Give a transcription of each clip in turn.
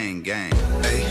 gang, gang. Hey,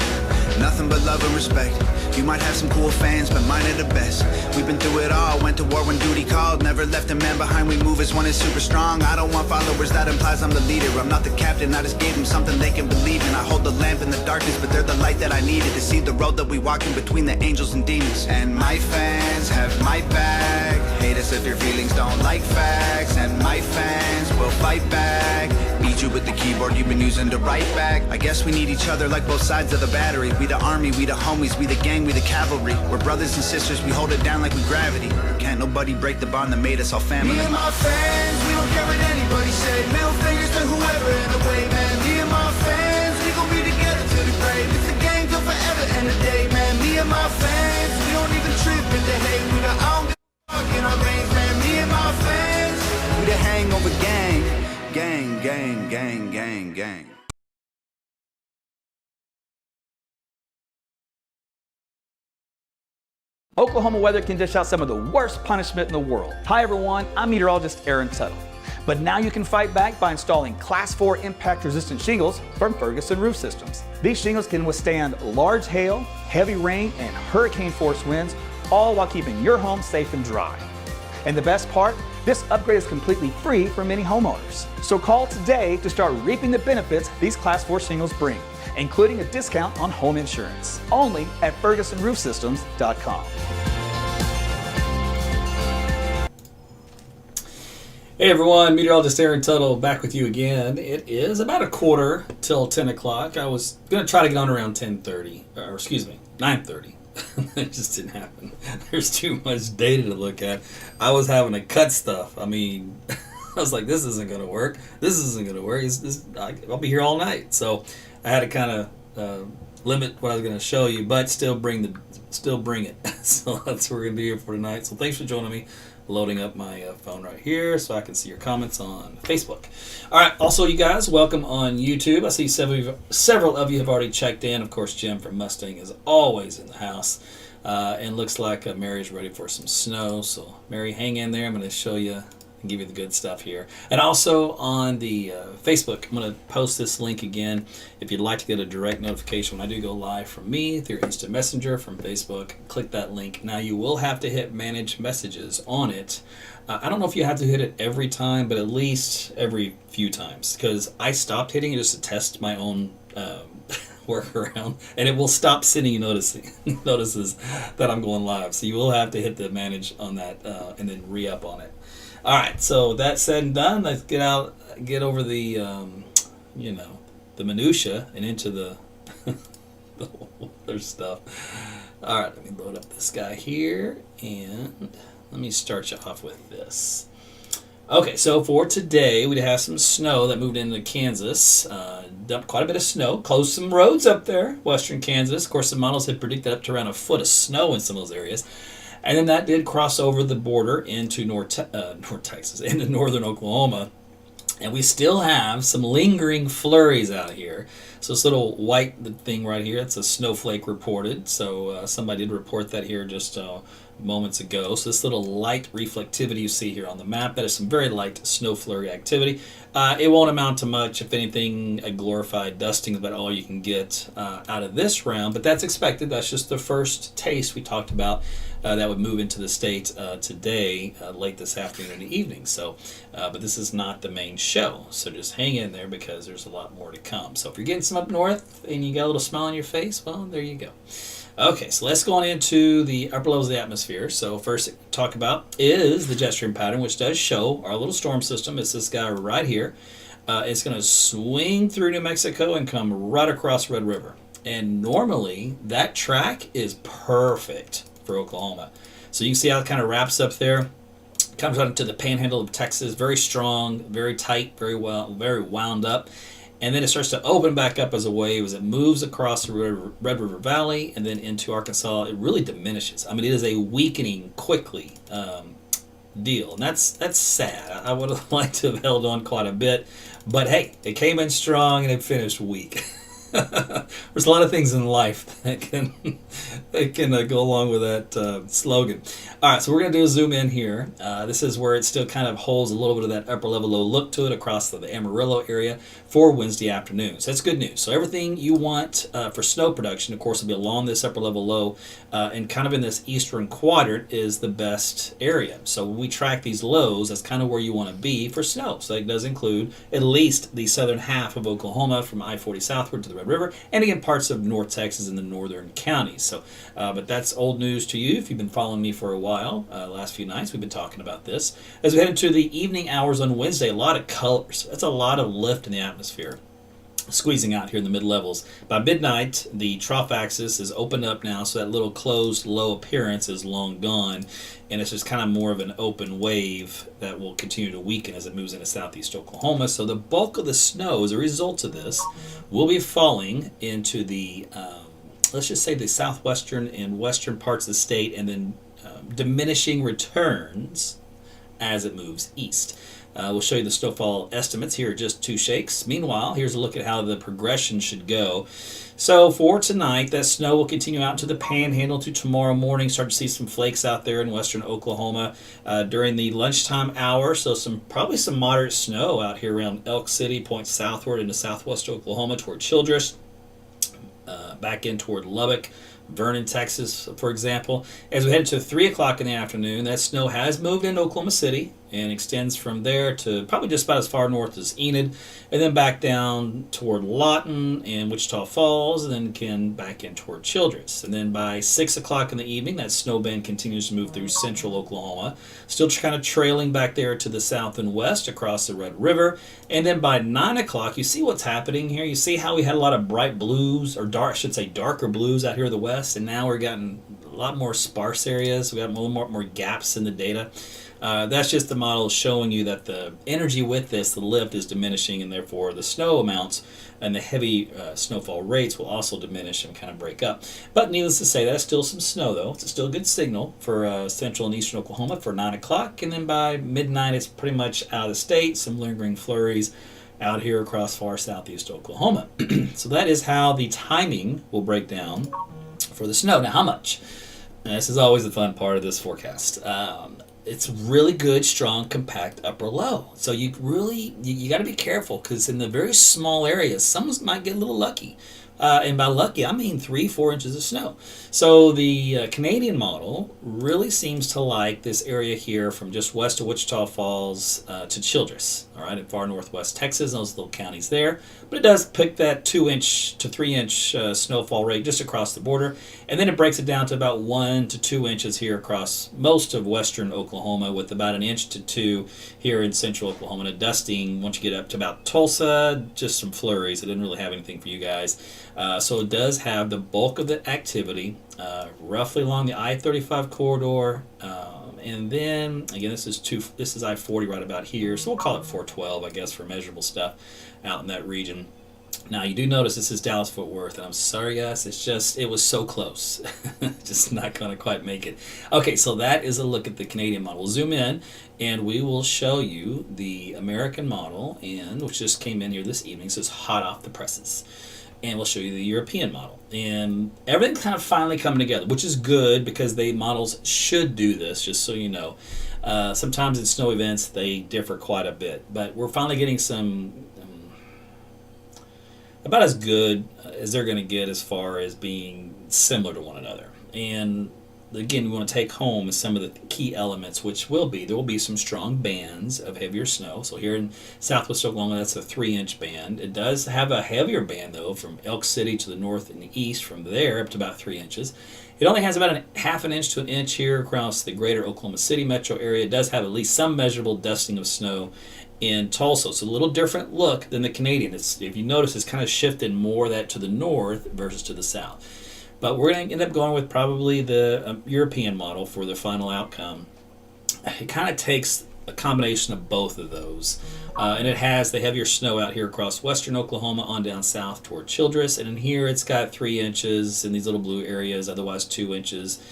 nothing but love and respect. You might have some cool fans, but mine are the best. We've been through it all, went to war when duty called. Never left a man behind, we move as one is super strong. I don't want followers, that implies I'm the leader. I'm not the captain, I just gave them something they can believe in. I hold the lamp in the darkness, but they're the light that I needed to see the road that we walk in between the angels and demons. And my fans have my back. Hate us if your feelings don't like facts. And my fans will fight back. Beat you with the keyboard you've been using to write back. I guess we need each other like both sides of the battery. We the army, we the homies, we the gang, we the cavalry. We're brothers and sisters, we hold it down like we gravity. Can't nobody break the bond that made us all family. Me and my fans, we don't care what anybody say. Middle fingers to whoever in the way, man. Me and my fans, we gon' be together till the grave. It's a gang till forever and a day, man. Me and my fans, we don't even trip in the hate. We the I don't give a fuck in our veins, man. Me and my fans, we the hangover gang. Gang, gang, gang, gang, gang. Oklahoma weather can dish out some of the worst punishment in the world. Hi everyone, I'm meteorologist Tuttle. But now you can fight back by installing Class 4 impact-resistant shingles from Ferguson Roof Systems. These shingles can withstand large hail, heavy rain, and hurricane-force winds, all while keeping your home safe and dry. And the best part? This upgrade is completely free for many homeowners. So call today to start reaping the benefits these Class 4 shingles bring, including a discount on home insurance. Only at FergusonRoofSystems.com. Hey everyone, meteorologist Tuttle back with you again. It is about 9:45. I was going to try to get on around 9:30. It just didn't happen. There's too much data to look at. I was having to cut stuff. I mean, I was like, this isn't going to work. I'll be here all night. So I had to kind of limit what I was going to show you, but still bring it. So that's what we're going to do here for tonight. So thanks for joining me. Loading up my phone right here so I can see your comments on Facebook. All right, also you guys, welcome on YouTube. I see several of you have already checked in. Of course, Jim from Mustang is always in the house. And looks like Mary's ready for some snow. So Mary, hang in there. I'm going to show you and give you the good stuff here. And also on the Facebook, I'm going to post this link again. If you'd like to get a direct notification when I do go live from me through Instant Messenger from Facebook, click that link. Now you will have to hit Manage Messages on it. I don't know if you have to hit it every time, but at least every few times, because I stopped hitting it just to test my own workaround, and it will stop sending you notices that I'm going live. So you will have to hit the manage on that and then re-up on it. All right, so that said and done, let's get over the, the minutia and into the other stuff. All right, let me load up this guy here, and let me start you off with this. Okay, so for today, we have some snow that moved into Kansas. Dumped quite a bit of snow, closed some roads up there, western Kansas. Of course, the models had predicted up to around a foot of snow in some of those areas. And then that did cross over the border into North Texas, into northern Oklahoma. And we still have some lingering flurries out here. So this little white thing right here, it's a snowflake reported. So somebody did report that here just moments ago. So this little light reflectivity you see here on the map, that is some very light snow flurry activity. It won't amount to much, if anything, a glorified dusting is about all you can get out of this round. But that's expected. That's just the first taste we talked about. That would move into the state today, late this afternoon and evening. So, but this is not the main show. So just hang in there because there's a lot more to come. So if you're getting some up north and you got a little smile on your face, well, there you go. Okay, so let's go on into the upper levels of the atmosphere. So first to talk about is the jet stream pattern, which does show our little storm system. It's this guy right here. It's going to swing through New Mexico and come right across Red River. And normally that track is perfect for Oklahoma. So you can see how it kind of wraps up there, comes out into the panhandle of Texas, very strong, very tight, very wound up, and then it starts to open back up as a wave as it moves across the Red River Valley and then into Arkansas. It really diminishes. I mean, it is a weakening quickly deal, and that's sad. I would have liked to have held on quite a bit, but hey, it came in strong and it finished weak. There's a lot of things in life that can go along with that slogan. All right, so we're going to do a zoom in here. This is where it still kind of holds a little bit of that upper level low look to it across the Amarillo area for Wednesday afternoon. So that's good news. So everything you want for snow production, of course, will be along this upper level low, and kind of in this eastern quadrant is the best area. So when we track these lows, that's kind of where you want to be for snow. So that does include at least the southern half of Oklahoma from I-40 southward to the Red River, and again parts of North Texas and the northern counties. So, but that's old news to you if you've been following me for a while. Last few nights we've been talking about this. As we head into the evening hours on Wednesday, a lot of colors. That's a lot of lift in the atmosphere, squeezing out here in the mid-levels. By midnight, the trough axis is opened up now, so that little closed low appearance is long gone, and it's just kind of more of an open wave that will continue to weaken as it moves into southeast Oklahoma. So the bulk of the snow, as a result of this, will be falling into the, let's just say the southwestern and western parts of the state, and then diminishing returns as it moves east. We'll show you the snowfall estimates here, just 2 shakes. Meanwhile, here's a look at how the progression should go. So for tonight, that snow will continue out to the panhandle to tomorrow morning. Start to see some flakes out there in western Oklahoma during the lunchtime hour. So probably some moderate snow out here around Elk City, points southward into southwest Oklahoma toward Childress, back in toward Lubbock, Vernon, Texas, for example. As we head to 3 o'clock in the afternoon, that snow has moved into Oklahoma City and extends from there to probably just about as far north as Enid, and then back down toward Lawton and Wichita Falls, and then again back in toward Childress. And then by 6 o'clock in the evening, that snow band continues to move through central Oklahoma, still kind of trailing back there to the south and west across the Red River. And then by 9 o'clock, you see what's happening here. You see how we had a lot of bright blues, or darker blues out here in the west, and now we're getting a lot more sparse areas. We got a little more gaps in the data. That's just the model showing you that the energy with this, the lift, is diminishing, and therefore the snow amounts and the heavy snowfall rates will also diminish and kind of break up. But needless to say, that's still some snow, though. It's still a good signal for central and eastern Oklahoma for 9 o'clock, and then by midnight, it's pretty much out of the state. Some lingering flurries out here across far southeast Oklahoma. So that is how the timing will break down for the snow. Now, how much? And this is always the fun part of this forecast. It's really good, strong, compact upper low. So you got to be careful, because in the very small areas, some might get a little lucky. And by lucky, I mean 3-4 inches of snow. So the Canadian model really seems to like this area here from just west of Wichita Falls to Childress, all right, in far northwest Texas, those little counties there. But it does pick that 2-inch to 3-inch snowfall rate just across the border. And then it breaks it down to about 1 to 2 inches here across most of western Oklahoma, with about 1 inch to 2 here in central Oklahoma. And a dusting once you get up to about Tulsa, just some flurries. It didn't really have anything for you guys. So it does have the bulk of the activity roughly along the I-35 corridor, and then again this is I-40 right about here, so we'll call it 412, I guess, for measurable stuff out in that region. Now you do notice this is Dallas-Fort Worth, and I'm sorry guys, it was so close. Just not going to quite make it. Okay, so that is a look at the Canadian model. We'll zoom in and we will show you the American model, and which just came in here this evening, so it's hot off the presses. And we'll show you the European model. And everything's kind of finally coming together, which is good, because the models should do this, just so you know. Sometimes in snow events, they differ quite a bit. But we're finally getting some about as good as they're going to get as far as being similar to one another. And again, we want to take home is some of the key elements, which there will be some strong bands of heavier snow. So here in southwest Oklahoma, that's a 3-inch band. It does have a heavier band, though, from Elk City to the north and the east, from there up to about 3 inches. It only has about half an inch to an inch here across the greater Oklahoma City metro area. It does have at least some measurable dusting of snow in Tulsa. It's a little different look than the Canadian. If you notice, it's kind of shifted more that to the north versus to the south. But we're going to end up going with probably the European model for the final outcome. It kind of takes a combination of both of those. And it has the heavier snow out here across western Oklahoma on down south toward Childress. And in here it's got 3 inches in these little blue areas, otherwise 2 inches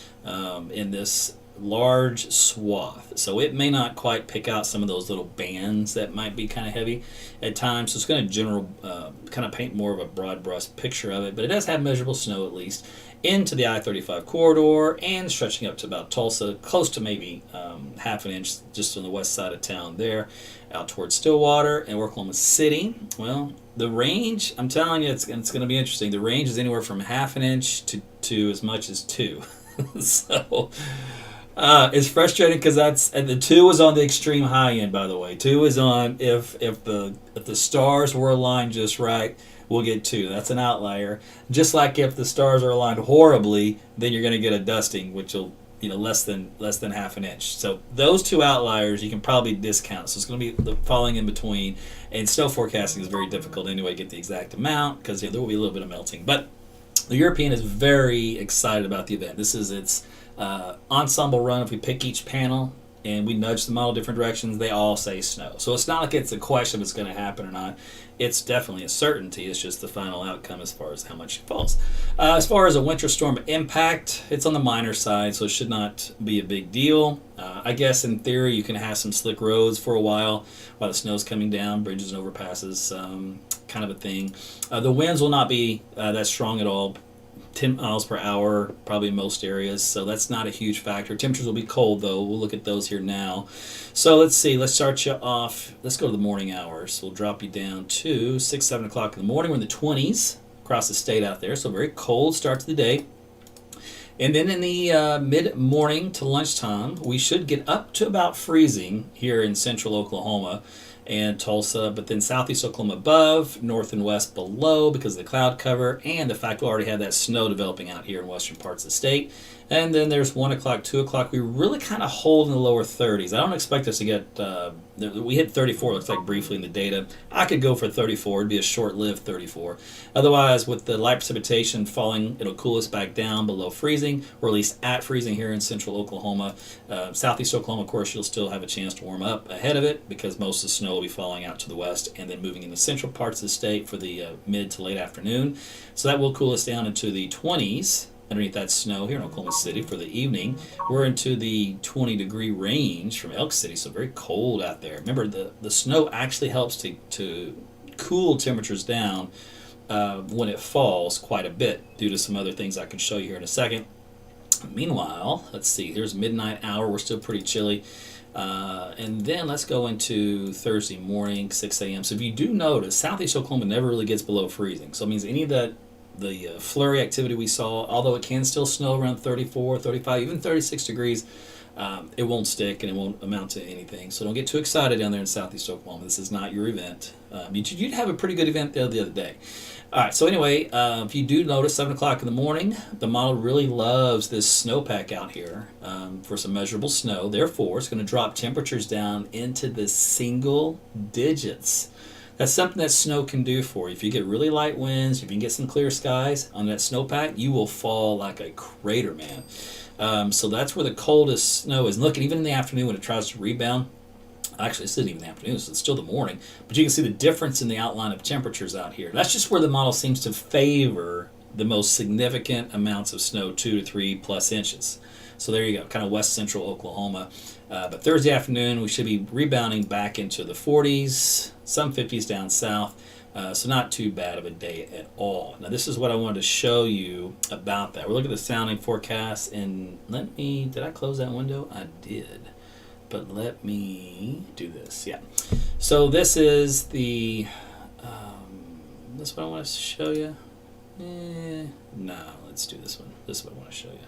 in this large swath. So it may not quite pick out some of those little bands that might be kind of heavy at times. So it's going to kind of paint more of a broad brush picture of it. But it does have measurable snow at least into the I-35 corridor and stretching up to about Tulsa, close to maybe half an inch just on the west side of town there, out towards Stillwater and Oklahoma City. Well, the range, I'm telling you, it's going to be interesting. The range is anywhere from half an inch to as much as 2. So it's frustrating because the 2 is on the extreme high end, by the way. 2 is on if the stars were aligned just right, we'll get 2. That's an outlier. Just like if the stars are aligned horribly, then you're going to get a dusting, which will less than half an inch. So those 2 outliers you can probably discount. So it's going to be the falling in between. And snow forecasting is very difficult anyway to get the exact amount because there will be a little bit of melting. But the European is very excited about the event. This is its ensemble run. If we pick each panel and we nudge the model different directions, they all say snow. So it's not like it's a question if it's going to happen or not. It's definitely a certainty. It's just the final outcome as far as how much it falls. As far as a winter storm impact, it's on the minor side, so it should not be a big deal. I guess in theory you can have some slick roads for a while the snow's coming down, bridges and overpasses, kind of a thing. The winds will not be that strong at all. 10 miles per hour probably in most areas, so that's not a huge factor. Temperatures will be cold though. We'll look at those here now. So let's see, let's start you off. Let's go to the morning hours. We'll drop you down to 6-7 o'clock in the morning. We're in the 20s across the state out there, so very cold start to the day. And then in the mid-morning to lunchtime, we should get up to about freezing here in central Oklahoma and Tulsa, but then southeast Oklahoma above, north and west below because of the cloud cover and the fact we already have that snow developing out here in western parts of the state. And then there's 1 o'clock, 2 o'clock. We really kind of hold in the lower 30s. I don't expect us to get, we hit 34, looks like briefly in the data. I could go for 34. It'd be a short-lived 34. Otherwise, with the light precipitation falling, it'll cool us back down below freezing, or at least at freezing here in central Oklahoma. Southeast Oklahoma, of course, you'll still have a chance to warm up ahead of it because most of the snow will be falling out to the west and then moving into central parts of the state for the mid to late afternoon. So that will cool us down into the 20s. Underneath that snow here in Oklahoma City for the evening. We're into the 20-degree range from Elk City, so very cold out there. Remember, the snow actually helps to cool temperatures down when it falls quite a bit due to some other things I can show you here in a second. Meanwhile, let's see, here's midnight hour. We're still pretty chilly. And then let's go into Thursday morning, 6 a.m. So if you do notice, southeast Oklahoma never really gets below freezing. So it means any of the flurry activity we saw, although it can still snow around 34, 35, even 36 degrees, it won't stick and it won't amount to anything. So don't get too excited down there in southeast Oklahoma. This is not your event. You'd have a pretty good event the other day. All right, so anyway, if you do notice 7 o'clock in the morning, the model really loves this snowpack out here for some measurable snow. Therefore, it's going to drop temperatures down into the single digits. That's something that snow can do for you. If you get really light winds, if you can get some clear skies on that snowpack, you will fall like a crater, man. So that's where the coldest snow is. And look, even in the afternoon when it tries to rebound, actually it's not even the afternoon, so it's still the morning, but you can see the difference in the outline of temperatures out here. That's just where the model seems to favor the most significant amounts of snow, 2 to 3 plus inches. So there you go, kind of west central Oklahoma. But Thursday afternoon, we should be rebounding back into the 40s, some 50s down south. So not too bad of a day at all. Now this is what I wanted to show you about that. We're looking at the sounding forecast, and did I close that window? I did. But let me do this, yeah. So this is the, this is what I want to show you. No, let's do this one. This is what I want to show you.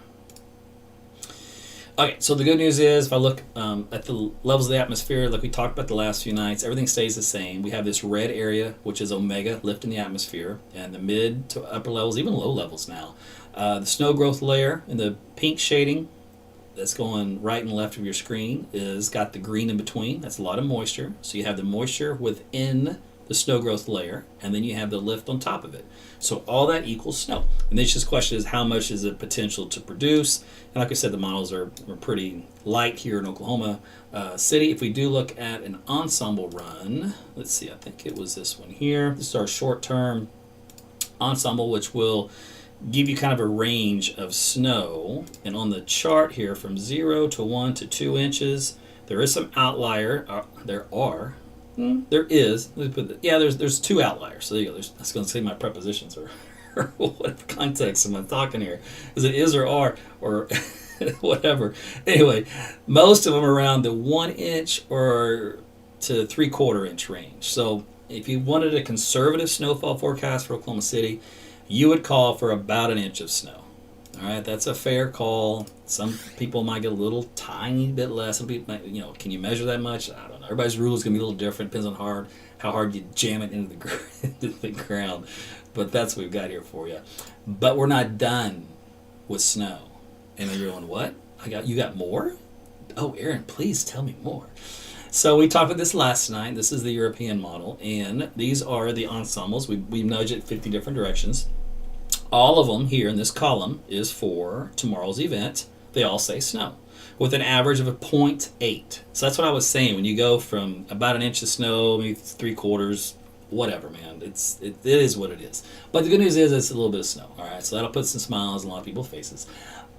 Okay, so the good news is, if I look at the levels of the atmosphere, like we talked about the last few nights, everything stays the same. We have this red area, which is omega, lift in the atmosphere, and the mid to upper levels, even low levels now. The snow growth layer in the pink shading that's going right and left of your screen is got the green in between. That's a lot of moisture. So you have the moisture within the snow growth layer, and then you have the lift on top of it. So all that equals snow. And the just question is, how much is the potential to produce? And like I said, the models are pretty light here in Oklahoma City. If we do look at an ensemble run, let's see, I think it was this one here. This is our short-term ensemble, which will give you kind of a range of snow. And on the chart here, from 0 to 1 to 2 inches, there is some outlier. There is. There's 2 outliers. So there you go. I was going to say my prepositions or what context am I talking here? Is it is or are or whatever? Anyway, most of them are around the 1 inch or to 3/4 inch range. So if you wanted a conservative snowfall forecast for Oklahoma City, you would call for about 1 inch of snow. All right, that's a fair call. Some people might get a little tiny bit less. Some people might, can you measure that much? I don't know. Everybody's rule is going to be a little different. Depends on how hard you jam it into the ground. But that's what we've got here for you. But we're not done with snow. And you're going, what? You got more? Oh, Aaron, please tell me more. So we talked about this last night. This is the European model, and these are the ensembles. We nudge it 50 different directions. All of them here in this column is for tomorrow's event. They all say snow, with an average of a 0.8. So that's what I was saying. When you go from about 1 inch of snow, maybe 3/4, whatever, man. It is what it is. But the good news is it's a little bit of snow. All right, so that'll put some smiles on a lot of people's faces.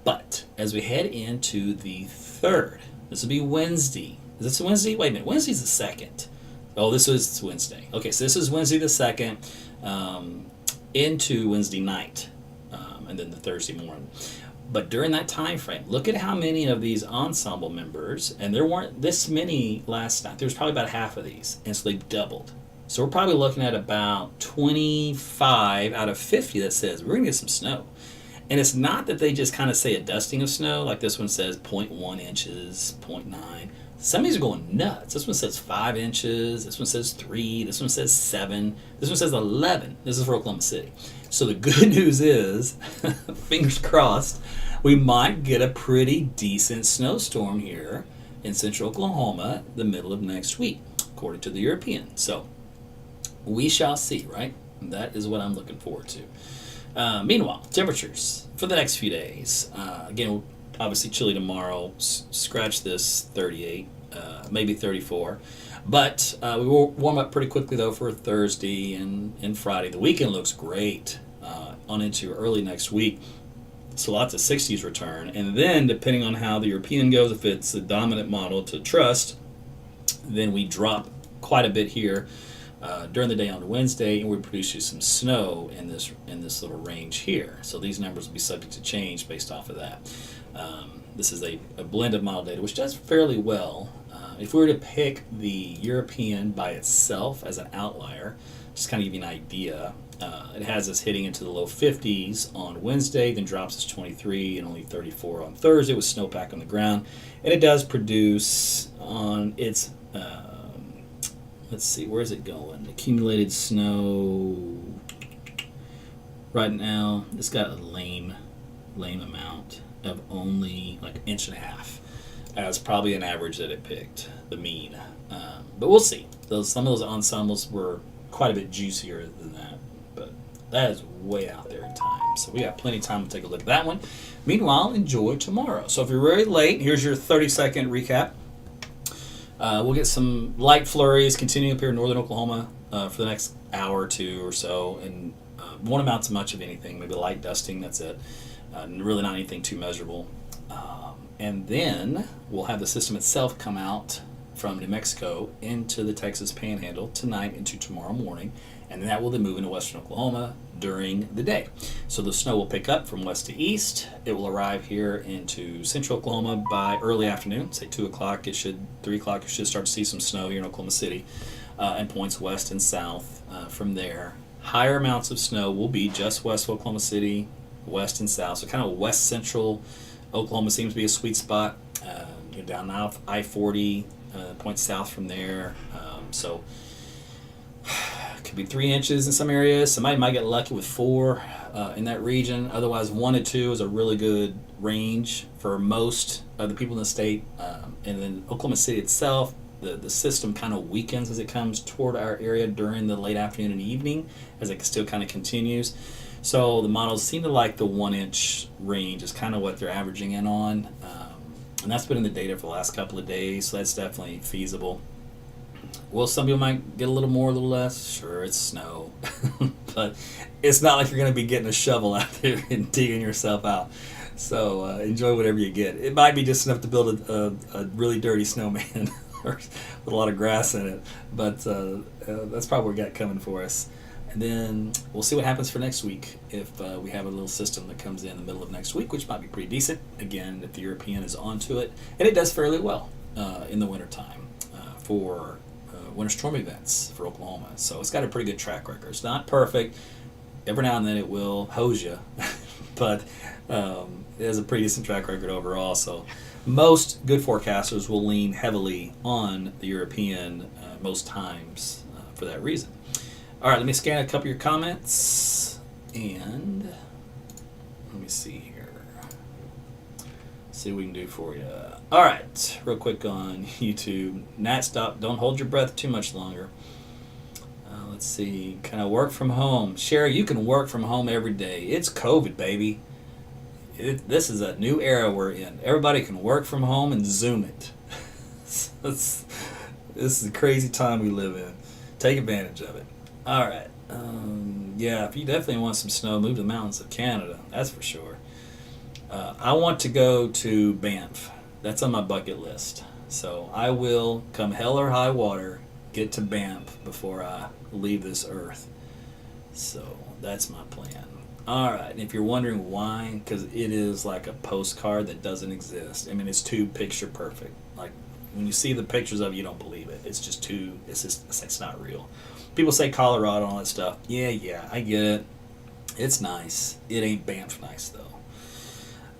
But as we head into the 3rd, this will be Wednesday. Is this Wednesday? Wait a minute. Wednesday's the 2nd. Oh, this is Wednesday. Okay, so this is Wednesday the 2nd into Wednesday night, and then the Thursday morning. But during that time frame, look at how many of these ensemble members, and there weren't this many last night. There was probably about half of these, and so they doubled. So we're probably looking at about 25 out of 50 that says we're going to get some snow. And it's not that they just kind of say a dusting of snow, like this one says 0.1 inches, 0.9. Some of these are going nuts. This one says 5 inches. This one says 3. This one says 7. This one says 11. This is for Oklahoma City. So the good news is, fingers crossed, we might get a pretty decent snowstorm here in central Oklahoma the middle of next week, according to the European. So we shall see, right? That is what I'm looking forward to. Meanwhile, temperatures for the next few days. Again, obviously chilly tomorrow. Scratch this 38, maybe 34. But we will warm up pretty quickly, though, for Thursday and Friday. The weekend looks great on into early next week. So lots of 60s return. And then, depending on how the European goes, if it's the dominant model to trust, then we drop quite a bit here during the day on Wednesday, and we produce you some snow in this little range here. So these numbers will be subject to change based off of that. This is a blend of model data, which does fairly well. If we were to pick the European by itself as an outlier, just kind of give you an idea, it has us hitting into the low 50s on Wednesday, then drops us 23 and only 34 on Thursday with snowpack on the ground. And it does produce on its let's see, where is it going? Accumulated snow right now, it's got a lame amount of only like 1.5 inches. As probably an average that it picked, the mean. But we'll see. Some of those ensembles were quite a bit juicier than that. But that is way out there in time. So we got plenty of time to take a look at that one. Meanwhile, enjoy tomorrow. So if you're very late, here's your 30-second recap. We'll get some light flurries continuing up here in northern Oklahoma for the next hour or two or so, and won't amount to much of anything. Maybe light dusting, that's it. Really not anything too measurable. And then we'll have the system itself come out from New Mexico into the Texas Panhandle tonight into tomorrow morning, and that will then move into western Oklahoma during the day. So the snow will pick up from west to east. It will arrive here into central Oklahoma by early afternoon, say 2 o'clock. 3 o'clock, you should start to see some snow here in Oklahoma City, and points west and south from there. Higher amounts of snow will be just west of Oklahoma City, west and south. So kind of west central Oklahoma seems to be a sweet spot. You're down now I-40, points south from there. So could be 3 inches in some areas. Somebody might get lucky with 4 in that region. Otherwise, 1 to 2 is a really good range for most of the people in the state. And then Oklahoma City itself, the system kind of weakens as it comes toward our area during the late afternoon and evening, as it still kind of continues. So the models seem to like the 1 inch range is kind of what they're averaging in on. And that's been in the data for the last couple of days, so that's definitely feasible. Well, some people might get a little more, a little less. Sure, it's snow. but it's not like you're going to be getting a shovel out there and digging yourself out. So enjoy whatever you get. It might be just enough to build a really dirty snowman with a lot of grass in it, but that's probably what we got coming for us. And then we'll see what happens for next week if we have a little system that comes in the middle of next week, which might be pretty decent. Again, if the European is onto it. And it does fairly well in the wintertime for winter storm events for Oklahoma. So it's got a pretty good track record. It's not perfect. Every now and then it will hose you. But it has a pretty decent track record overall. So most good forecasters will lean heavily on the European most times for that reason. All right, let me scan a couple of your comments, and let me see here. See what we can do for you. All right, real quick on YouTube. Nat, stop. Don't hold your breath too much longer. Let's see. Can I work from home? Sherry, you can work from home every day. It's COVID, baby. This is a new era we're in. Everybody can work from home and Zoom it. This is a crazy time we live in. Take advantage of it. All right. Yeah, if you definitely want some snow, move to the mountains of Canada. That's for sure. I want to go to Banff. That's on my bucket list. So I will, come hell or high water, get to Banff before I leave this earth. So that's my plan. All right. And if you're wondering why, because it is like a postcard that doesn't exist. I mean, it's too picture perfect. Like when you see the pictures of it, you don't believe it. It's just too. It's not real. People say Colorado and all that stuff. Yeah, I get it. It's nice. It ain't Banff nice, though.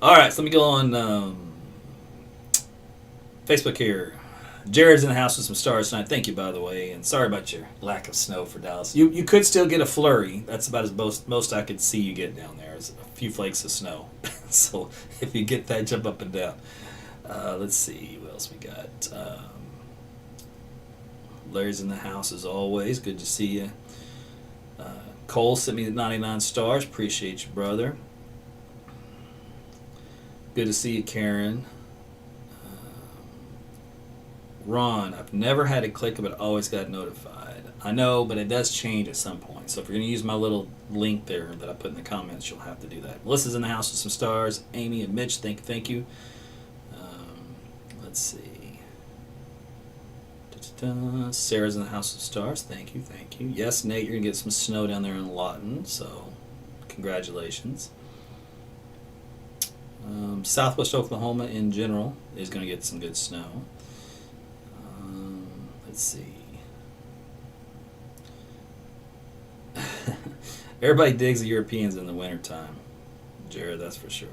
All right, so let me go on Facebook here. Jared's in the house with some stars tonight. Thank you, by the way. And sorry about your lack of snow for Dallas. You could still get a flurry. That's about as most I could see you get down there is a few flakes of snow. So if you get that, jump up and down. Let's see. What else we got? Larry's in the house as always. Good to see you. Cole sent me 99 stars. Appreciate you, brother. Good to see you, Karen. Ron, I've never had a clicker, but always got notified. I know, but it does change at some point. So if you're going to use my little link there that I put in the comments, you'll have to do that. Melissa's in the house with some stars. Amy and Mitch, thank you. Let's see. Sarah's in the house of stars. Thank you. Yes, Nate, you're going to get some snow down there in Lawton, so congratulations. Southwest Oklahoma in general is going to get some good snow. Let's see. Everybody digs the Europeans in the wintertime, Jared, that's for sure.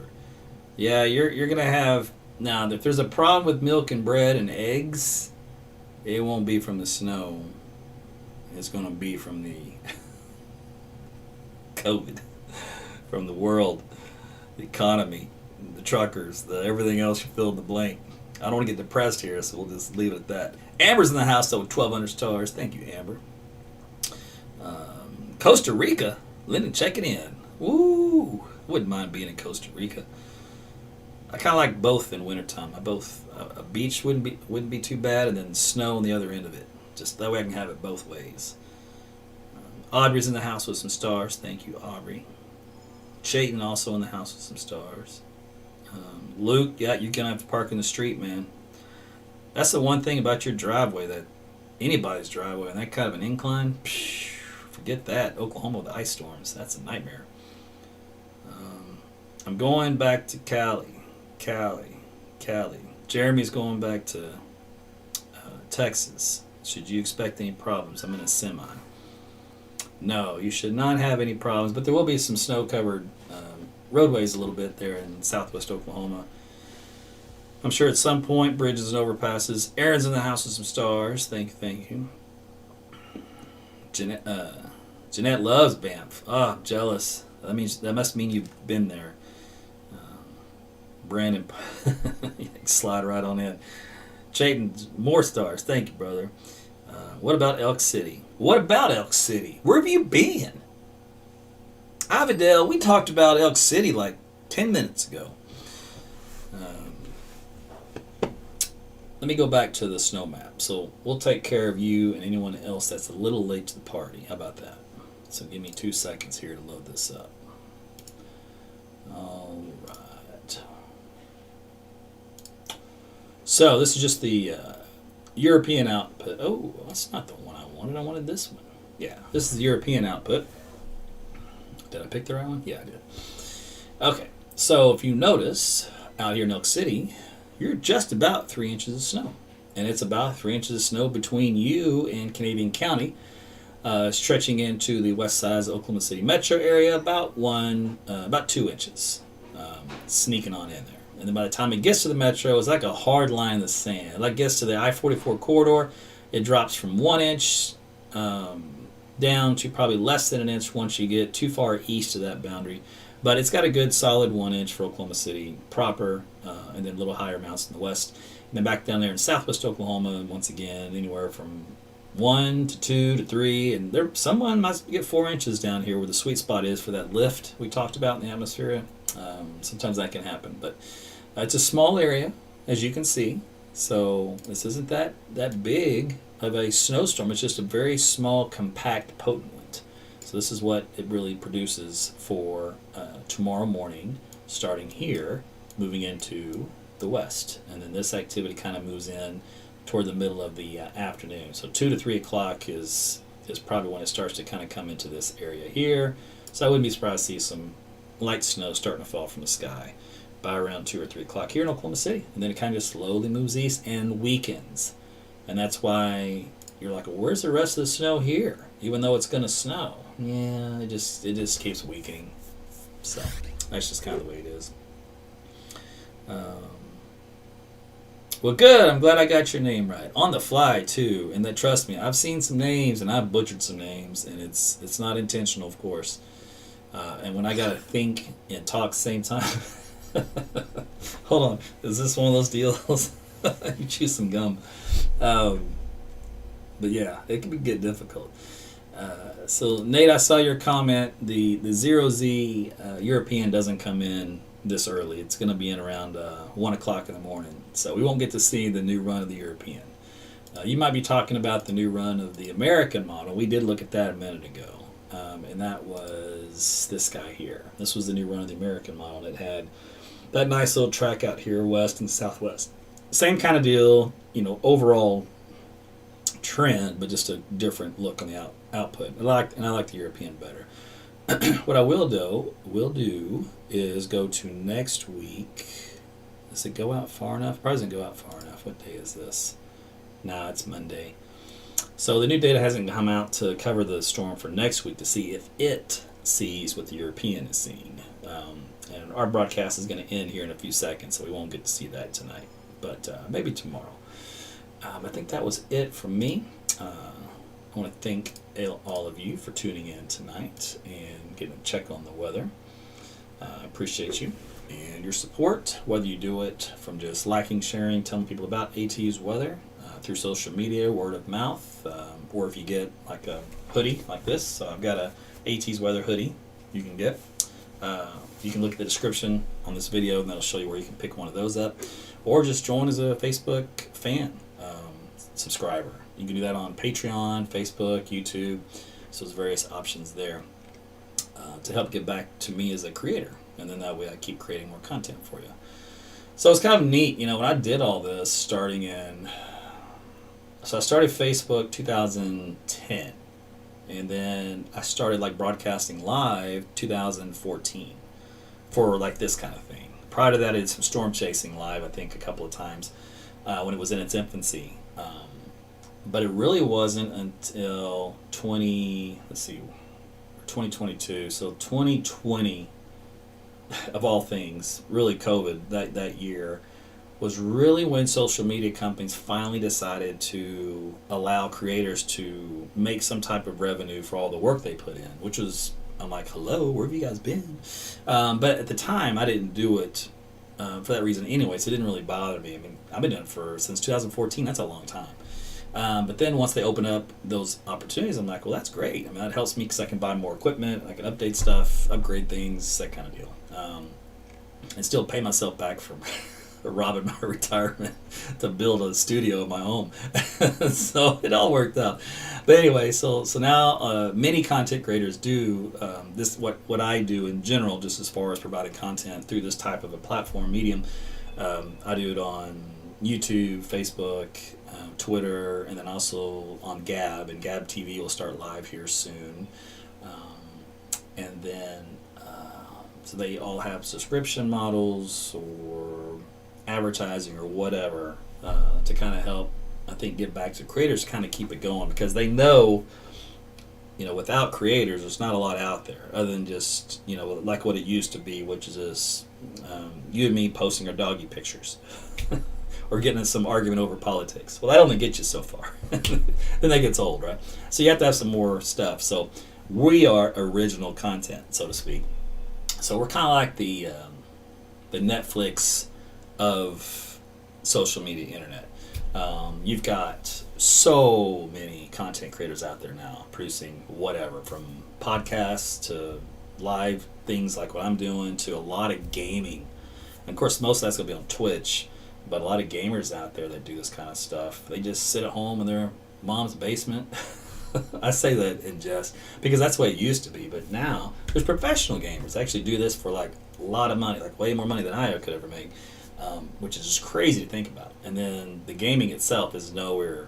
Yeah, you're going to have... Now, if there's a problem with milk and bread and eggs... It won't be from the snow. It's going to be from the COVID, from the world, the economy, the truckers, the everything else you fill in the blank. I don't want to get depressed here, so we'll just leave it at that. Amber's in the house, though, with 1,200 stars. Thank you, Amber. Costa Rica. Lyndon checking in. Woo! Wouldn't mind being in Costa Rica. I kind of like both in wintertime. A beach wouldn't be too bad, and then snow on the other end of it. Just that way I can have it both ways. Audrey's in the house with some stars. Thank you, Aubrey. Chayton also in the house with some stars. Luke, yeah, you're going to have to park in the street, man. That's the one thing about your driveway, that anybody's driveway, and that kind of an incline, forget that. Oklahoma with ice storms, that's a nightmare. I'm going back to Cali. Jeremy's going back to Texas. Should you expect any problems? I'm in a semi. No, you should not have any problems, but there will be some snow-covered roadways a little bit there in southwest Oklahoma. I'm sure at some point, bridges and overpasses. Aaron's in the house with some stars. Thank you. Jeanette loves Banff. Oh, I'm jealous. That must mean you've been there. Brandon, slide right on in. Chayton, more stars. Thank you, brother. What about Elk City? Where have you been? Avidale, we talked about Elk City like 10 minutes ago. Let me go back to the snow map. So we'll take care of you and anyone else that's a little late to the party. How about that? So give me 2 seconds here to load this up. All right. So this is just the European output. Oh, that's not the one I wanted. I wanted this one. Yeah, this is the European output. Did I pick the right one? Yeah, I did. Okay, so if you notice, out here in Elk City, you're just about 3 inches of snow. And it's about 3 inches of snow between you and Canadian County, stretching into the west side of the Oklahoma City metro area, about 2 inches, sneaking on in there. And then by the time it gets to the metro, it's like a hard line in the sand. It like gets to the I-44 corridor, it drops from 1 inch down to probably less than an inch once you get too far east of that boundary. But it's got a good solid 1 inch for Oklahoma City proper, and then a little higher amounts in the west. And then back down there in southwest Oklahoma, once again, anywhere from 1 to 2 to 3, and someone might get 4 inches down here where the sweet spot is for that lift we talked about in the atmosphere. Sometimes that can happen, but it's a small area, as you can see. So this isn't that big of a snowstorm. It's just a very small, compact, potent one. So this is what it really produces for tomorrow morning, starting here, moving into the west. And then this activity kind of moves in toward the middle of the afternoon. So 2 to 3 o'clock is probably when it starts to kind of come into this area here. So I wouldn't be surprised to see some light snow starting to fall from the sky by around 2 or 3 o'clock here in Oklahoma City. And then it kind of just slowly moves east and weakens. And that's why you're like, well, where's the rest of the snow here? Even though it's going to snow. Yeah, it just keeps weakening. So that's just kind of the way it is. Well, good. I'm glad I got your name right. On the fly, too. And that, trust me, I've seen some names and I've butchered some names. And it's not intentional, of course. And when I got to think and talk at the same time. Hold on. Is this one of those deals? You chew some gum. But yeah, it can get difficult. So Nate, I saw your comment. The 0Z European doesn't come in this early. It's going to be in around 1 o'clock in the morning. So we won't get to see the new run of the European. You might be talking about the new run of the American model. We did look at that a minute ago. And that was this guy here. This was the new run of the American model. It had that nice little track out here west and southwest. Same kind of deal, overall trend, but just a different look on the output. I like the European better. What I will do is go to next week. Does it go out far enough? Probably doesn't go out far enough. What day is this? Nah, it's Monday. So the new data hasn't come out to cover the storm for next week to see if it sees what the European is seeing. And our broadcast is going to end here in a few seconds, so we won't get to see that tonight. But maybe tomorrow. I think that was it from me. I want to thank all of you for tuning in tonight and getting a check on the weather. I appreciate you and your support, whether you do it from just liking, sharing, telling people about ATU's weather, through social media, word of mouth, or if you get like a hoodie like this. So I've got a AT's weather hoodie you can get. You can look at the description on this video and that'll show you where you can pick one of those up. Or just join as a Facebook fan, subscriber. You can do that on Patreon, Facebook, YouTube. So there's various options there to help get back to me as a creator. And then that way I keep creating more content for you. So it's kind of neat, when I did all this So I started Facebook 2010. And then I started broadcasting live 2014 for this kind of thing. Prior to that, I did some storm chasing live, I think, a couple of times when it was in its infancy. But it really wasn't until 2022. So 2020, of all things, really COVID that year, was really when social media companies finally decided to allow creators to make some type of revenue for all the work they put in, which was, I'm like, hello, where have you guys been? But at the time, I didn't do it for that reason anyway, so it didn't really bother me. I mean, I've been doing it since 2014. That's a long time. But then once they open up those opportunities, I'm like, well, that's great. I mean, that helps me because I can buy more equipment, I can update stuff, upgrade things, that kind of deal. And still pay myself back for robbing my retirement to build a studio in my home. So it all worked out. But anyway, so now many content creators do this. What I do in general, just as far as providing content through this type of a platform medium, I do it on YouTube, Facebook, Twitter, and then also on Gab. And Gab TV will start live here soon. And then so they all have subscription models or advertising or whatever to kind of help, I think, get back to creators, kind of keep it going, because they know, without creators, there's not a lot out there other than just, like what it used to be, which is this, you and me posting our doggy pictures or getting in some argument over politics. Well, that only gets you so far. Then that gets old, right? So you have to have some more stuff. So we are original content, so to speak. So we're kind of like the Netflix of social media internet. You've got so many content creators out there now producing whatever, from podcasts to live things like what I'm doing to a lot of gaming. And of course, most of that's going to be on Twitch, but a lot of gamers out there that do this kind of stuff, they just sit at home in their mom's basement. I say that in jest because that's the way it used to be, but now there's professional gamers that actually do this for like a lot of money, like way more money than I could ever make, which is just crazy to think about. And then the gaming itself is nowhere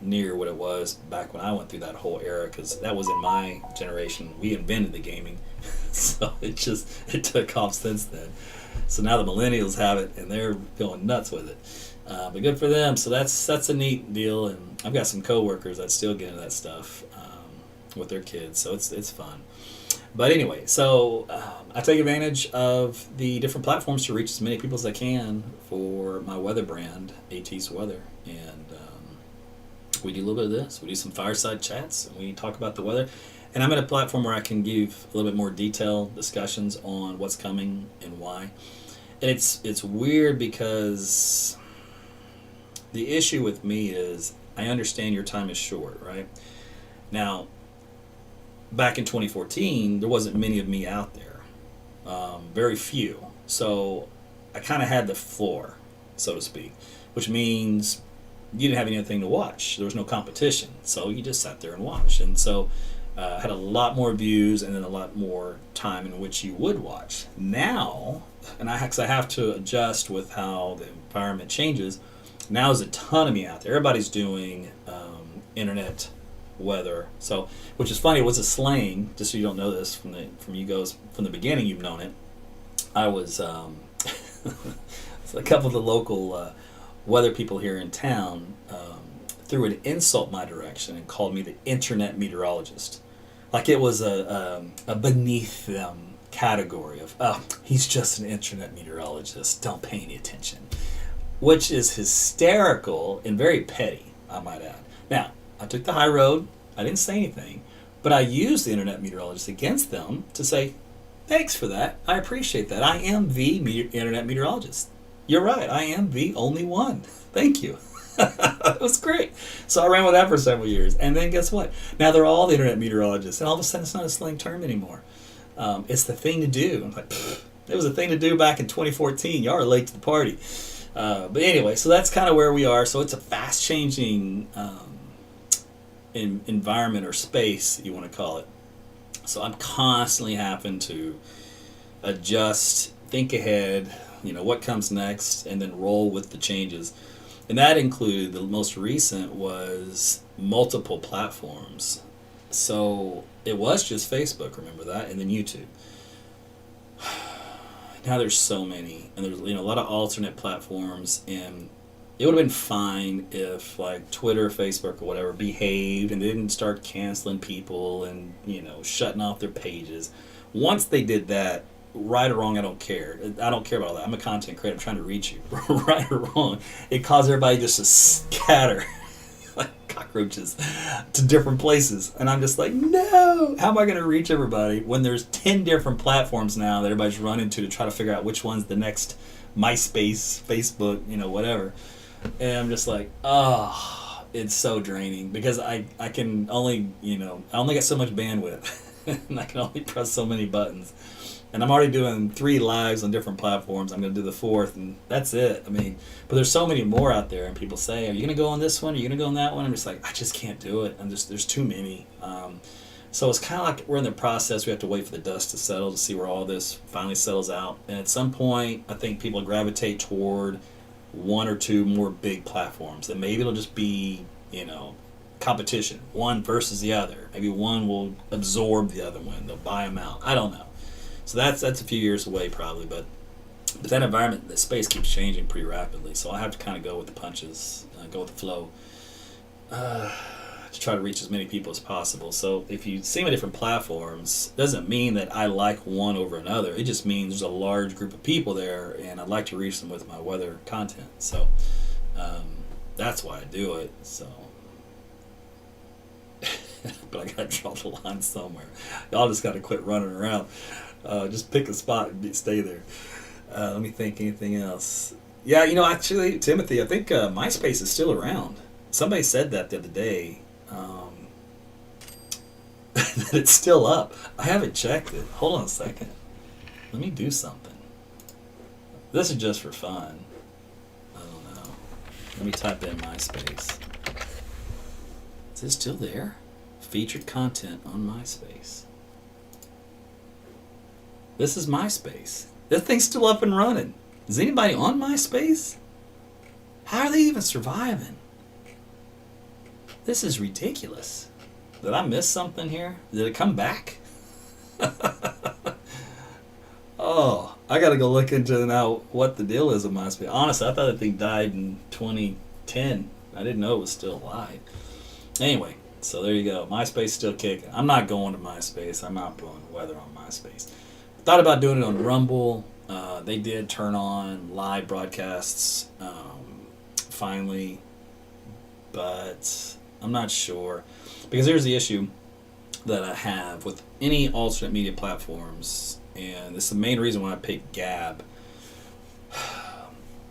near what it was back when I went through that whole era, because that was in my generation. We invented the gaming, so it took off since then. So now the millennials have it and they're going nuts with it. But good for them. So that's a neat deal, and I've got some coworkers that still get into that stuff with their kids, so it's fun. But anyway, so I take advantage of the different platforms to reach as many people as I can for my weather brand, AT's Weather, and we do a little bit of this. We do some fireside chats, and we talk about the weather. And I'm at a platform where I can give a little bit more detailed discussions on what's coming and why. And it's weird because the issue with me is I understand your time is short, right? Now, back in 2014, there wasn't many of me out there, very few. So I kind of had the floor, so to speak, which means you didn't have anything to watch. There was no competition, so you just sat there and watched. And so I had a lot more views and then a lot more time in which you would watch. Now, and I have to adjust with how the environment changes. Now there's a ton of me out there. Everybody's doing internet weather. So, which is funny. It was a slang. Just so you don't know this from you guys from the beginning, you've known it. I was so a couple of the local weather people here in town threw an insult my direction and called me the internet meteorologist, like it was a beneath them category of, oh, he's just an internet meteorologist. Don't pay any attention. Which is hysterical and very petty, I might add. Now, I took the high road. I didn't say anything, but I used the internet meteorologist against them to say, thanks for that. I appreciate that. I am the internet meteorologist. You're right. I am the only one. Thank you. It was great. So I ran with that for several years. And then guess what? Now they're all the internet meteorologists. And all of a sudden it's not a slang term anymore. It's the thing to do. I'm like, it was a thing to do back in 2014. Y'all are late to the party. But anyway, so that's kind of where we are. So it's a fast-changing environment or space, you want to call it. So I'm constantly having to adjust, think ahead, what comes next, and then roll with the changes. And that included, the most recent was multiple platforms. So it was just Facebook, remember that, and then YouTube. Now there's so many, and there's a lot of alternate platforms, and it would have been fine if like Twitter, Facebook, or whatever behaved and they didn't start canceling people and shutting off their pages. Once they did that, right or wrong, I don't care. I don't care about all that. I'm a content creator. I'm trying to reach you. Right or wrong, it caused everybody just to scatter like cockroaches to different places. And I'm just like, no! How am I going to reach everybody when there's 10 different platforms now that everybody's running to try to figure out which one's the next MySpace, Facebook, whatever. And I'm just like, oh, it's so draining because I can only, I only got so much bandwidth. and I can only press so many buttons. And I'm already doing 3 lives on different platforms. I'm going to do the 4th, and that's it. I mean, but there's so many more out there, and people say, are you going to go on this one? Are you going to go on that one? I'm just like, I just can't do it. There's too many. So it's kind of like we're in the process. We have to wait for the dust to settle to see where all this finally settles out. And at some point, I think people gravitate toward 1 or 2 more big platforms. And maybe it'll just be, competition, one versus the other. Maybe one will absorb the other one. They'll buy them out. I don't know. So that's a few years away probably, but that environment, the space keeps changing pretty rapidly. So I have to kind of go with the punches, go with the flow, to try to reach as many people as possible. So if you see my different platforms, doesn't mean that I like one over another. It just means there's a large group of people there, and I'd like to reach them with my weather content. So that's why I do it. So. But I gotta draw the line somewhere. Y'all just gotta quit running around. Just pick a spot and stay there. Let me think. Anything else? Yeah, actually, Timothy, I think MySpace is still around. Somebody said that the other day. That it's still up. I haven't checked it. Hold on a second. Let me do something. This is just for fun. I don't know. Let me type in MySpace. Is it still there? Featured content on MySpace. This is MySpace. That thing's still up and running. Is anybody on MySpace? How are they even surviving? This is ridiculous. Did I miss something here? Did it come back? Oh, I gotta go look into now what the deal is with MySpace. Honestly, I thought that thing died in 2010. I didn't know it was still alive. Anyway, so there you go. MySpace still kicking. I'm not going to MySpace. I'm not doing weather on MySpace. Thought about doing it on Rumble. They did turn on live broadcasts finally, but I'm not sure. Because here's the issue that I have with any alternate media platforms, and this is the main reason why I picked Gab.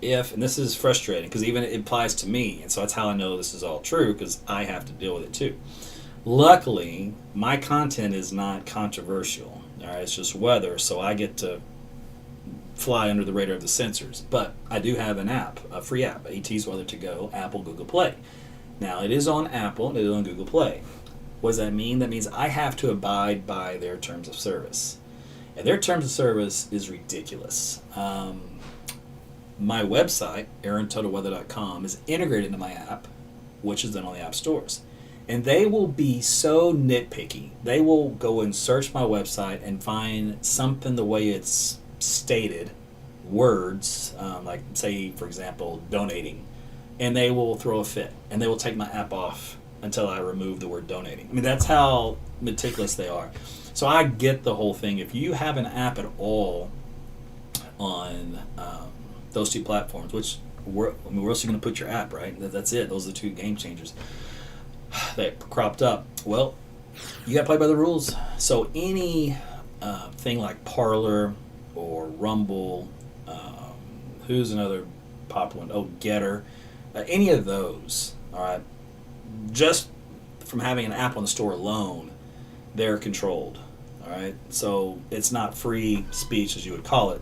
And this is frustrating because even it applies to me, and so that's how I know this is all true, because I have to deal with it too. Luckily, my content is not controversial. All right, it's just weather, so I get to fly under the radar of the censors. But I do have an app, a free app, AT's Weather to Go, Apple, Google Play. Now, it is on Apple, and it is on Google Play. What does that mean? That means I have to abide by their terms of service. And their terms of service is ridiculous. My website, AaronTuttleWeather.com, is integrated into my app, which is then on the app stores. And they will be so nitpicky. They will go and search my website and find something the way it's stated, words, like say, for example, donating, and they will throw a fit, and they will take my app off until I remove the word donating. I mean, that's how meticulous they are. So I get the whole thing. If you have an app at all on those two platforms, which where else are you going to put your app, right? That's it. Those are the two game changers that cropped up. Well, you got to play by the rules. So any thing like Parler or Rumble, who's another popular one? Oh, Getter. Any of those, all right, just from having an app on the store alone, they're controlled, all right? So it's not free speech, as you would call it.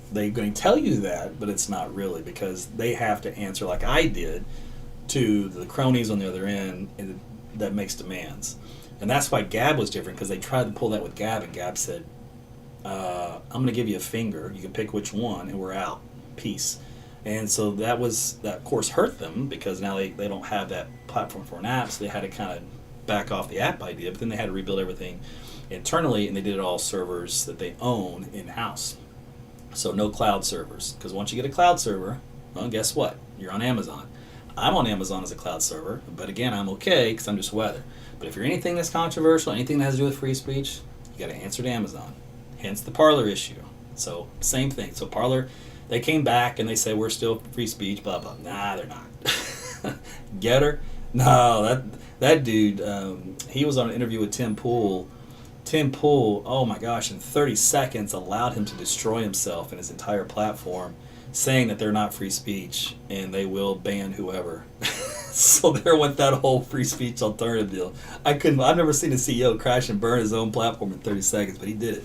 They're going to tell you that, but it's not really, because they have to answer like I did to the cronies on the other end that makes demands. And that's why Gab was different, because they tried to pull that with Gab, and Gab said, I'm going to give you a finger. You can pick which one, and we're out. Peace. And so that of course hurt them, because now they don't have that platform for an app, so they had to kind of back off the app idea, but then they had to rebuild everything internally, and they did it all servers that they own in-house. So no cloud servers, because once you get a cloud server, well, guess what? You're on Amazon. I'm on Amazon as a cloud server, but again, I'm okay because I'm just weather. But if you're anything that's controversial, anything that has to do with free speech, you got to answer to Amazon. Hence the Parler issue. So same thing. So Parler, they came back and they said we're still free speech, blah blah. Nah, they're not. Getter, no, that dude. He was on an interview with Tim Pool. Tim Pool, oh my gosh, in 30 seconds allowed him to destroy himself and his entire platform, saying that they're not free speech and they will ban whoever. So there went that whole free speech alternative deal. I've never seen a CEO crash and burn his own platform in 30 seconds, but he did it.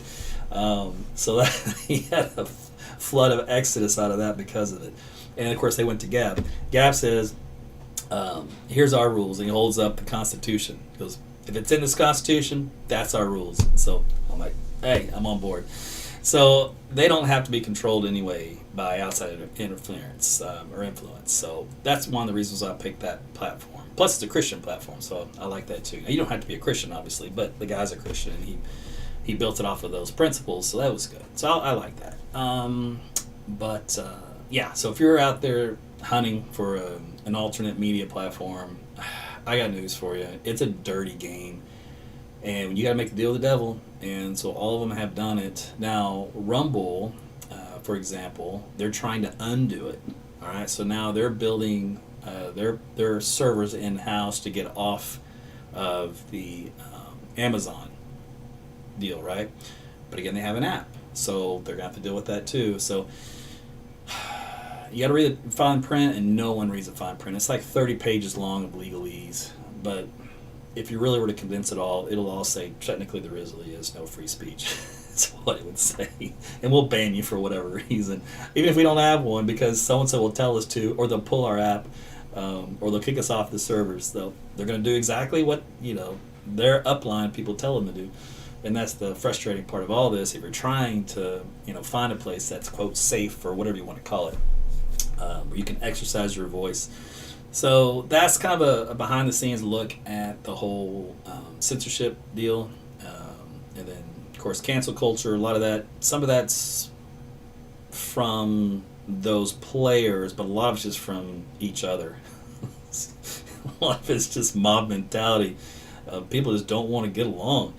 So that, he had a flood of exodus out of that because of it. And of course they went to Gab. Gab says, here's our rules, and he holds up the Constitution. He goes, if it's in this Constitution, that's our rules. So I'm like, hey, I'm on board. So they don't have to be controlled anyway by outside interference or influence. So that's one of the reasons I picked that platform. Plus, it's a Christian platform, so I like that too. Now, you don't have to be a Christian, obviously, but the guy's a Christian, and he built it off of those principles, so that was good. So I like that. Yeah, so if you're out there hunting for an alternate media platform, I got news for you. It's a dirty game. And you got to make the deal with the devil, and so all of them have done it. Now, Rumble, for example, they're trying to undo it. All right, so now they're building their servers in house to get off of the Amazon deal, right? But again, they have an app, so they're gonna have to deal with that too. So you got to read the fine print, and no one reads the fine print. It's like 30 pages long of legalese, but if you really were to condense it all, it'll all say technically there really is no free speech. That's what it would say. And we'll ban you for whatever reason. Even if we don't have one, because so-and-so will tell us to, or they'll pull our app, or they'll kick us off the servers. They're going to do exactly what, their upline people tell them to do. And that's the frustrating part of all this. If you're trying to, find a place that's, quote, safe, or whatever you want to call it, where you can exercise your voice. So that's kind of a behind-the-scenes look at the whole censorship deal, and then of course cancel culture. A lot of that, some of that's from those players, but a lot of it's just from each other. A lot of it's just mob mentality. People just don't want to get along,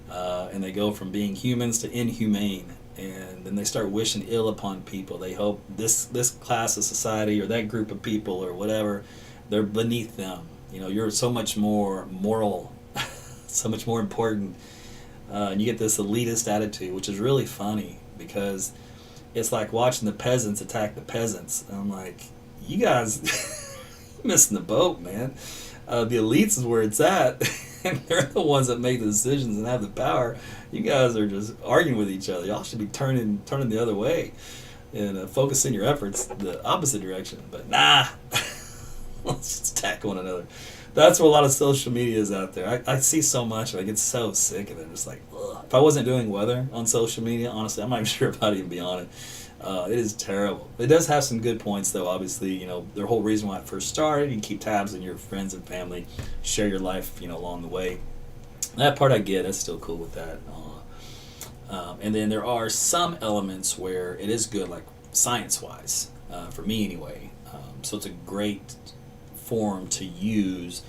and they go from being humans to inhumane. And then they start wishing ill upon people. They hope this class of society or that group of people or whatever, they're beneath them. You're so much more moral, so much more important. And you get this elitist attitude, which is really funny because it's like watching the peasants attack the peasants. And I'm like, you guys, you're missing the boat, man. The elites is where it's at. And they're the ones that make the decisions and have the power. You guys are just arguing with each other. Y'all should be turning the other way and focusing your efforts the opposite direction. But nah, let's just attack one another. That's what a lot of social media is out there. I see so much, and I get so sick of it. Just like, ugh. If I wasn't doing weather on social media, honestly, I'm not even sure if I'd even be on it. It is terrible. It does have some good points, though. Obviously, their whole reason why it first started. You can keep tabs on your friends and family, share your life, along the way. That part I get. That's still cool with that. And then there are some elements where it is good, like science-wise, for me anyway. So it's a great forum to use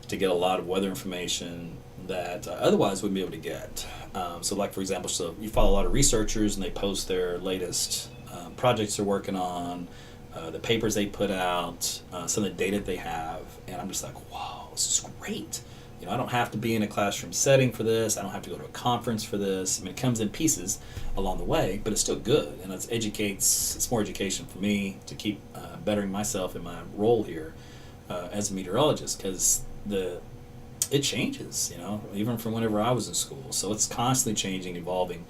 to get a lot of weather information that otherwise wouldn't be able to get. So like, for example, so you follow a lot of researchers and they post their latest projects they're working on, the papers they put out, some of the data they have, and I'm just like, wow, this is great. I don't have to be in a classroom setting for this. I don't have to go to a conference for this. I mean, it comes in pieces along the way, but it's still good, and it's more education for me to keep bettering myself in my role here as a meteorologist, because it changes, even from whenever I was in school. So it's constantly changing, evolving.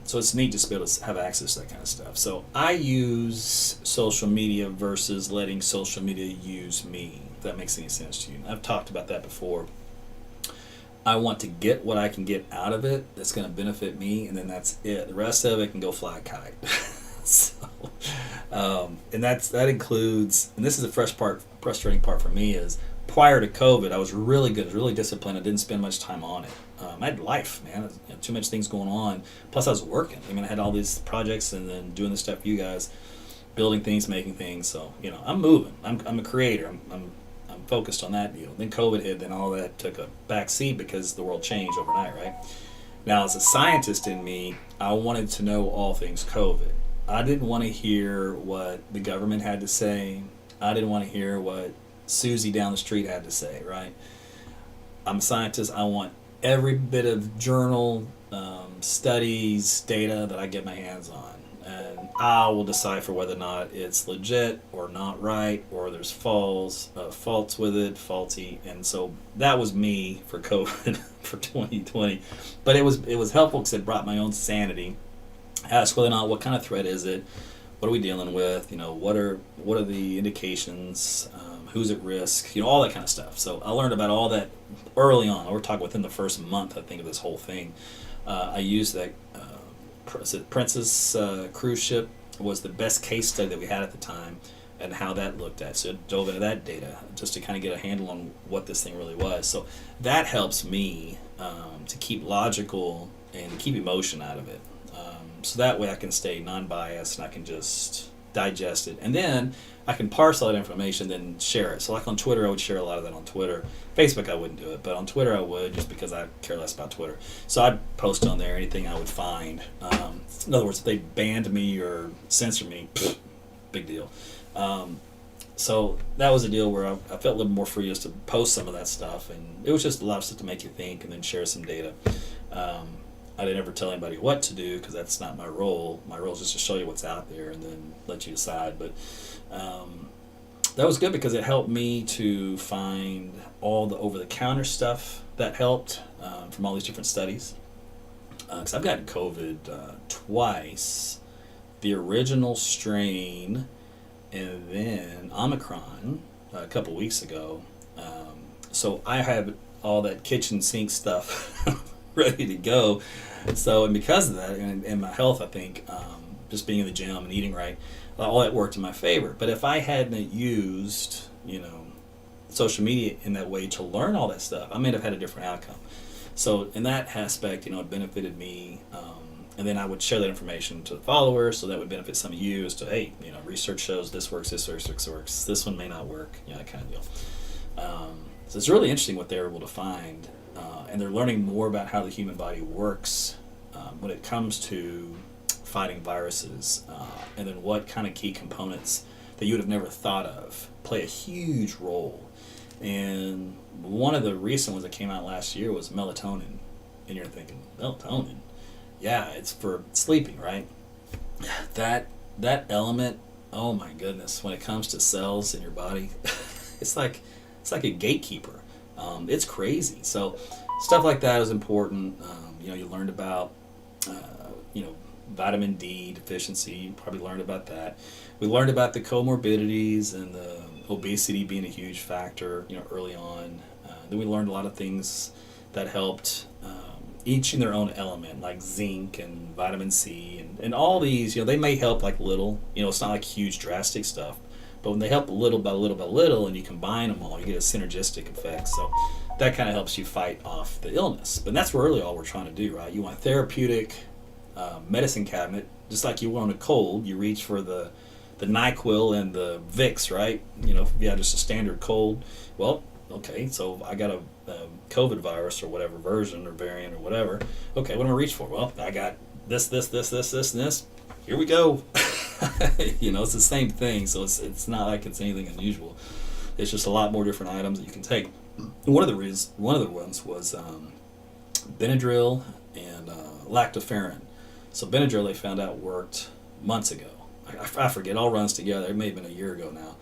So it's neat to be able to have access to that kind of stuff. So I use social media versus letting social media use me, if that makes any sense to you. I've talked about that before. I want to get what I can get out of it that's going to benefit me, and then that's it. The rest of it can go fly a kite. And that includes, and this is the frustrating part for me, is prior to COVID, I was really good, really disciplined. I didn't spend much time on it. I had life, man. Too much things going on. Plus, I was working. I had all these projects and then doing the stuff for you guys, building things, making things. So, I'm moving. I'm a creator. I'm focused on that deal. Then COVID hit, then all that took a back seat because the world changed overnight, right? Now, as a scientist in me, I wanted to know all things COVID. I didn't want to hear what the government had to say. I didn't want to hear what Susie down the street had to say, right? I'm a scientist. I want every bit of journal, studies, data that I get my hands on. and I will decipher whether or not it's legit or not right, or there's faults with it, faulty. And so that was me for COVID for 2020. But it was helpful because it brought my own sanity. Ask whether or not, what kind of threat is it? What are we dealing with? What are the indications? Who's at risk? All that kind of stuff. So I learned about all that early on. We're talking within the first month, I think, of this whole thing. I used that Princess cruise ship was the best case study that we had at the time, and how that looked at. So I dove into that data just to kind of get a handle on what this thing really was. So that helps me to keep logical and keep emotion out of it. So that way I can stay non-biased and I can just digest it. And then I can parse all that information, then share it. So like on Twitter, I would share a lot of that on Twitter. Facebook, I wouldn't do it, but on Twitter I would, just because I care less about Twitter. So I'd post on there anything I would find. In other words, if they banned me or censored me, big deal. So that was a deal where I felt a little more free just to post some of that stuff, and it was just a lot of stuff to make you think, and then share some data. I didn't ever tell anybody what to do, because that's not my role. My role is just to show you what's out there and then let you decide. But that was good because it helped me to find all the over-the-counter stuff that helped from all these different studies. Because I've gotten COVID twice, the original strain, and then Omicron a couple weeks ago. So I have all that kitchen sink stuff ready to go. So, and because of that, and my health, I think, just being in the gym and eating right, all that worked in my favor. But if I hadn't used, social media in that way to learn all that stuff, I may have had a different outcome. So in that aspect, it benefited me. And then I would share that information to the followers, so that would benefit some of you as to, hey, research shows this works, this works, this one may not work, that kind of deal. So it's really interesting what they're able to find. And they're learning more about how the human body works when it comes to fighting viruses, and then what kind of key components that you would have never thought of play a huge role. And one of the recent ones that came out last year was melatonin. And you're thinking, melatonin? Yeah, it's for sleeping, right? That element, oh my goodness, when it comes to cells in your body, it's like a gatekeeper. It's crazy. So stuff like that is important. You learned about, vitamin D deficiency. You probably learned about that. We learned about the comorbidities and the obesity being a huge factor, early on. Then we learned a lot of things that helped, each in their own element, like zinc and vitamin C and all these. They may help like little. It's not like huge drastic stuff. But when they help little by little by little, and you combine them all, you get a synergistic effect. So that kind of helps you fight off the illness. But that's really all we're trying to do, right? You want a therapeutic medicine cabinet, just like you want a cold. You reach for the NyQuil and the Vicks, right? If you have just a standard cold, well, okay, so I got a COVID virus or whatever version or variant or whatever. Okay, what am I reach for? Well, I got this, and this. Here we go. It's the same thing, so it's not like it's anything unusual. It's just a lot more different items that you can take. And one of the ones was Benadryl and lactoferrin. So Benadryl, they found out, worked months ago. I forget, it all runs together. It may have been a year ago now.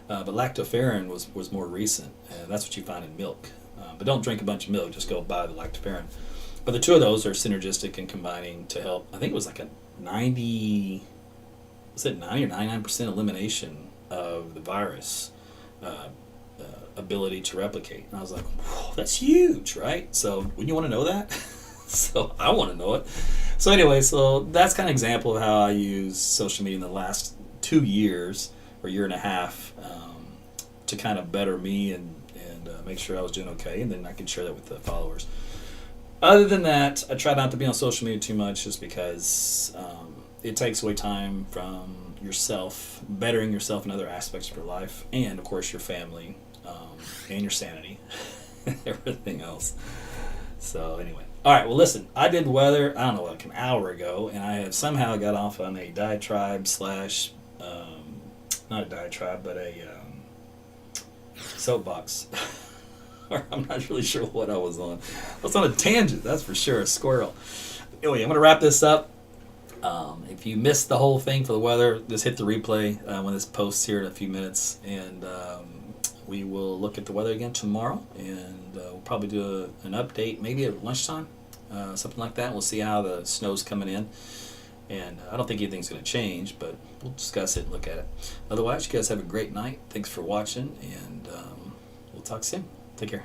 But lactoferrin was more recent, and that's what you find in milk. But don't drink a bunch of milk, just go buy the lactoferrin. But the two of those are synergistic and combining to help. I think it was like a 90 or 99% elimination of the virus ability to replicate. And I was like, whoa, that's huge, right? So wouldn't you want to know that? So I want to know it. So anyway, so that's kind of an example of how I use social media in the last 2 years or year and a half to kind of better me and make sure I was doing okay, and then I can share that with the followers. Other than that, I try not to be on social media too much, just because it takes away time from yourself, bettering yourself in other aspects of your life, and of course your family, and your sanity, everything else. So anyway, all right. Well, listen, I did weather, I don't know, like an hour ago, and I have somehow got off on a diatribe slash, not a diatribe, but a soapbox. I'm not really sure what I was on. I was on a tangent, that's for sure, a squirrel. Anyway, I'm going to wrap this up. If if you missed the whole thing for the weather, just hit the replay when this posts here in a few minutes, and we will look at the weather again tomorrow, and we'll probably do an update maybe at lunchtime, something like that. We'll see how the snow's coming in, and I don't think anything's going to change, but we'll discuss it and look at it. Otherwise, you guys have a great night. Thanks for watching, and we'll talk soon. Take care.